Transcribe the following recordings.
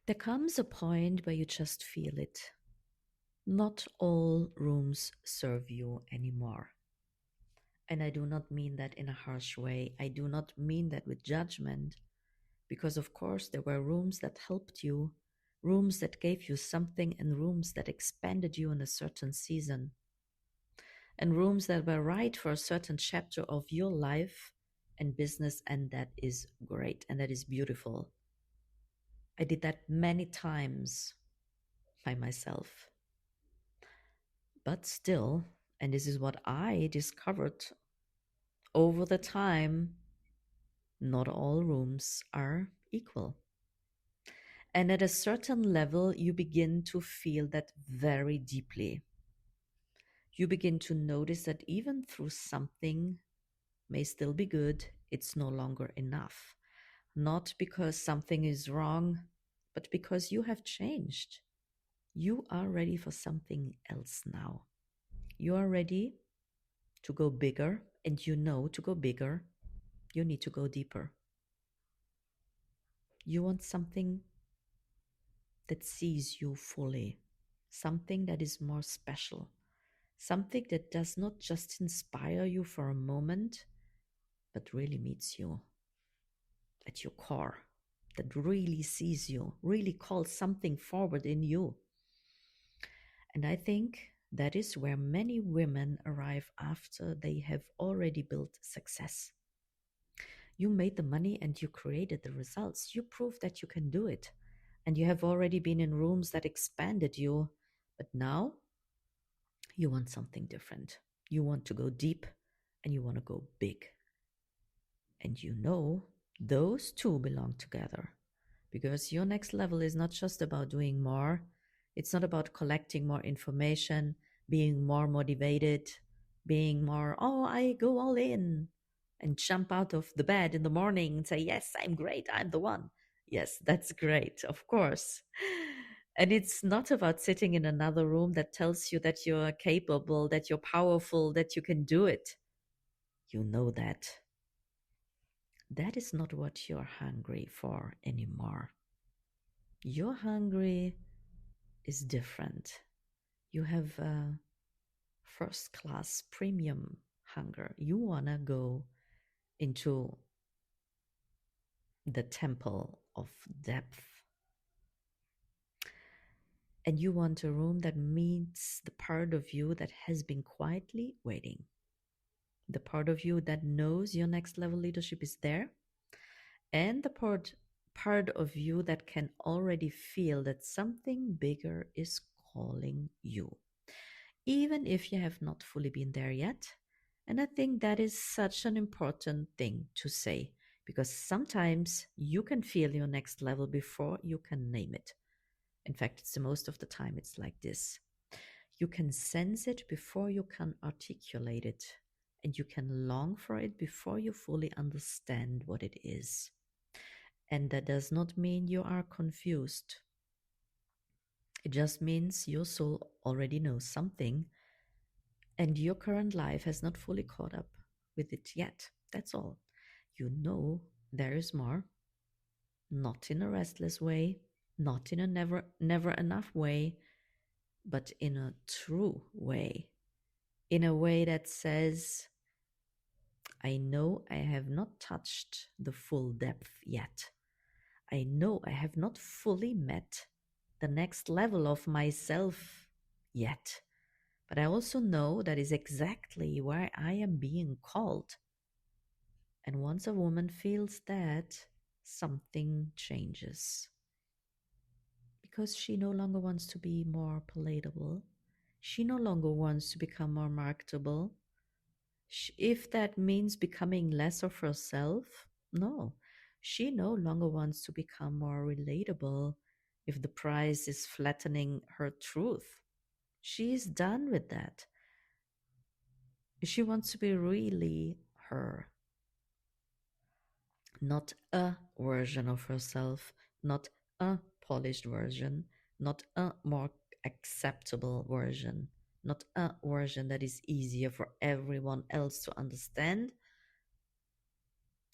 There comes a point where you just feel it. Not all rooms serve you anymore. And I do not mean that in a harsh way. I do not mean that with judgment, because of course there were rooms that helped you, rooms that gave you something, and rooms that expanded you in a certain season, and rooms that were right for a certain chapter of your life and business, and that is great and that is beautiful. I did that many times by myself. But still, and this is what I discovered over the time, not all rooms are equal. And at a certain level, you begin to feel that very deeply. You begin to notice that even through something may still be good, it's no longer enough. Not because something is wrong, but because you have changed. You are ready for something else now. You are ready to go bigger, and you know to go bigger, you need to go deeper. You want something that sees you fully, something that is more special, something that does not just inspire you for a moment, but really meets you at your core, that really sees you, really calls something forward in you. And I think that is where many women arrive after they have already built success. You made the money and you created the results. You proved that you can do it. And you have already been in rooms that expanded you. But now you want something different. You want to go deep and you want to go big. And you know those two belong together, because your next level is not just about doing more. It's not about collecting more information, being more motivated, being more, oh, I go all in and jump out of the bed in the morning and say, yes, I'm great, I'm the one. Yes, that's great, of course. And it's not about sitting in another room that tells you that you're capable, that you're powerful, that you can do it. You know that. That is not what you're hungry for anymore. Your hungry is different. You have a first class premium hunger. You want to go into the temple of depth. And you want a room that meets the part of you that has been quietly waiting. The part of you that knows your next level leadership is there. And the part of you that can already feel that something bigger is calling you, even if you have not fully been there yet. And I think that is such an important thing to say, because sometimes you can feel your next level before you can name it. In fact, it's the most of the time it's like this. You can sense it before you can articulate it, and you can long for it before you fully understand what it is. And that does not mean you are confused. It just means your soul already knows something and your current life has not fully caught up with it yet. That's all. You know there is more, not in a restless way, not in a never enough way, but in a true way. In a way that says, I know I have not touched the full depth yet. I know I have not fully met the next level of myself yet. But I also know that is exactly where I am being called. And once a woman feels that, something changes. Because she no longer wants to be more palatable. She no longer wants to become more marketable. If that means becoming less of herself, no. She no longer wants to become more relatable if the price is flattening her truth. She's done with that. She wants to be really her, not a version of herself, not a polished version, not a more acceptable version, not a version that is easier for everyone else to understand.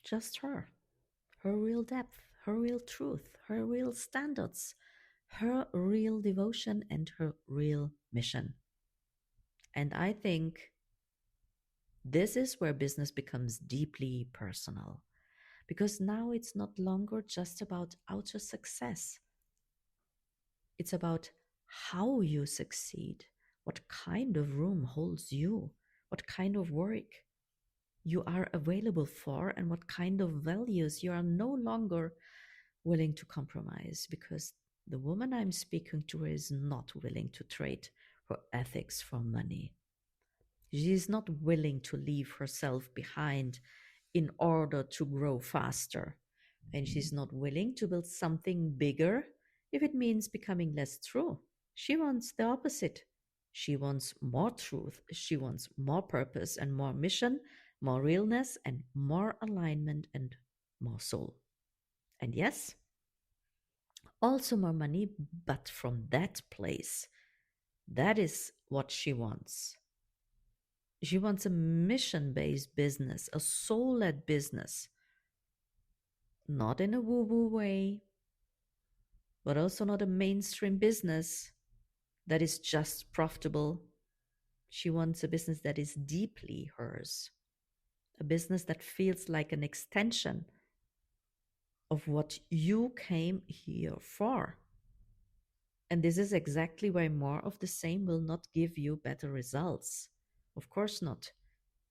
Just her real depth, her real truth, her real standards, her real devotion, and her real mission. And I think this is where business becomes deeply personal because now it's not longer just about outer success. It's about how you succeed, what kind of room holds you, what kind of work you are available for, and what kind of values you are no longer willing to compromise. Because the woman I'm speaking to is not willing to trade her ethics for money. She is not willing to leave herself behind in order to grow faster. And she's not willing to build something bigger if it means becoming less true. She wants the opposite. She wants more truth. She wants more purpose and more mission, more realness and more alignment and more soul. And yes, also more money, but from that place. That is what she wants. She wants a mission based business, a soul led business, not in a woo woo way, but also not a mainstream business that is just profitable. She wants a business that is deeply hers, a business that feels like an extension of what you came here for. And this is exactly why more of the same will not give you better results. Of course not,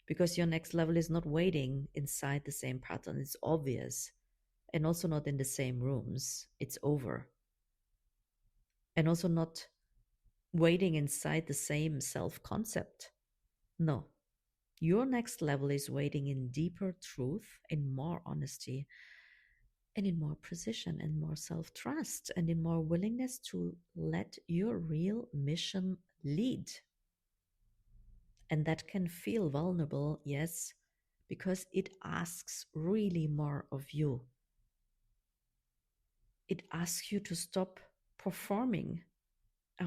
because your next level is not waiting inside the same pattern. It's obvious. And also not in the same rooms. It's over. And also not waiting inside the same self concept. No. Your next level is waiting in deeper truth, in more honesty, and in more precision, and more self trust, and in more willingness to let your real mission lead. And that can feel vulnerable, yes, because it asks really more of you. It asks you to stop performing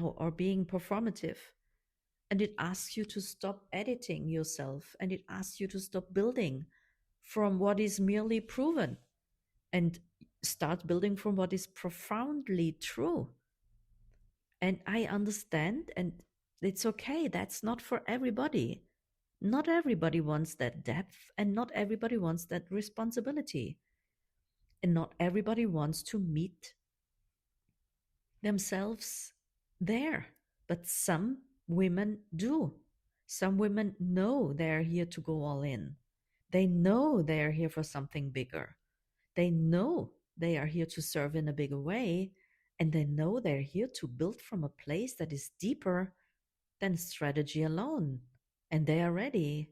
or being performative. And it asks you to stop editing yourself. And it asks you to stop building from what is merely proven and start building from what is profoundly true. And I understand, and it's okay. That's not for everybody. Not everybody wants that depth, and not everybody wants that responsibility. And not everybody wants to meet themselves there. But some women do. Some women know they're here to go all in. They know they are here for something bigger. They know they are here to serve in a bigger way. And they know they're here to build from a place that is deeper than strategy alone. And they are ready.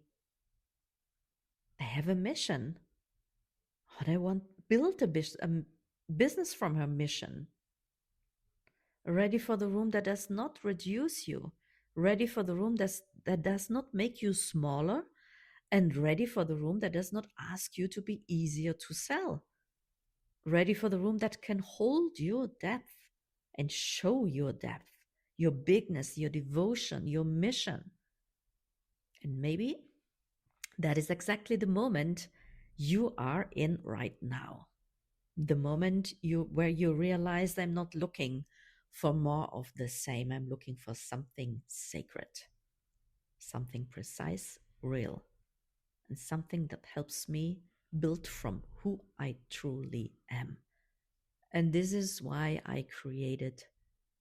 They have a mission. Oh, they want build a business from her mission. Ready for the room that does not reduce you. Ready for the room that does not make you smaller. And ready for the room that does not ask you to be easier to sell. Ready for the room that can hold your depth and show your depth, your bigness, your devotion, your mission. And maybe that is exactly the moment you are in right now. The moment where you realize I'm not looking for more of the same. I'm looking for something sacred, something precise, real, and something that helps me build from who I truly am. And this is why I created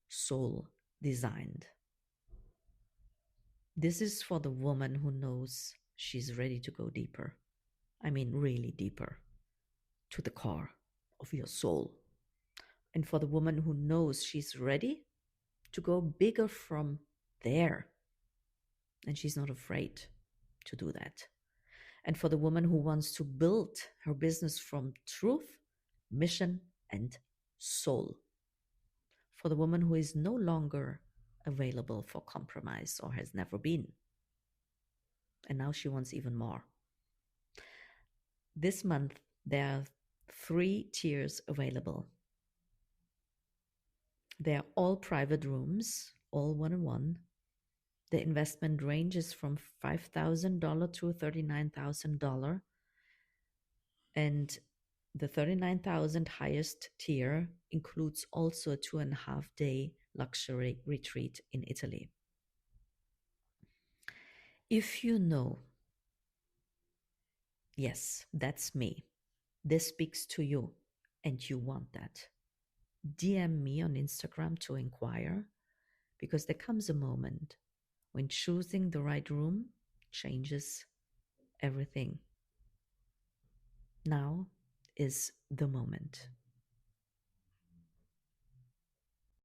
Soul Designed. This is for the woman who knows she's ready to go deeper. I mean, really deeper, to the core of your soul. And for the woman who knows she's ready to go bigger from there. And she's not afraid to do that. And for the woman who wants to build her business from truth, mission, and soul. For the woman who is no longer available for compromise or has never been. And now she wants even more. This month, there are 3 tiers available. They're all private rooms, all one-on-one. The investment ranges from $5,000 to $39,000. And The 39,000 highest tier includes also a 2.5 day luxury retreat in Italy. If you know, yes, that's me, this speaks to you, and you want that, DM me on Instagram to inquire, because there comes a moment when choosing the right room changes everything. Now is the moment.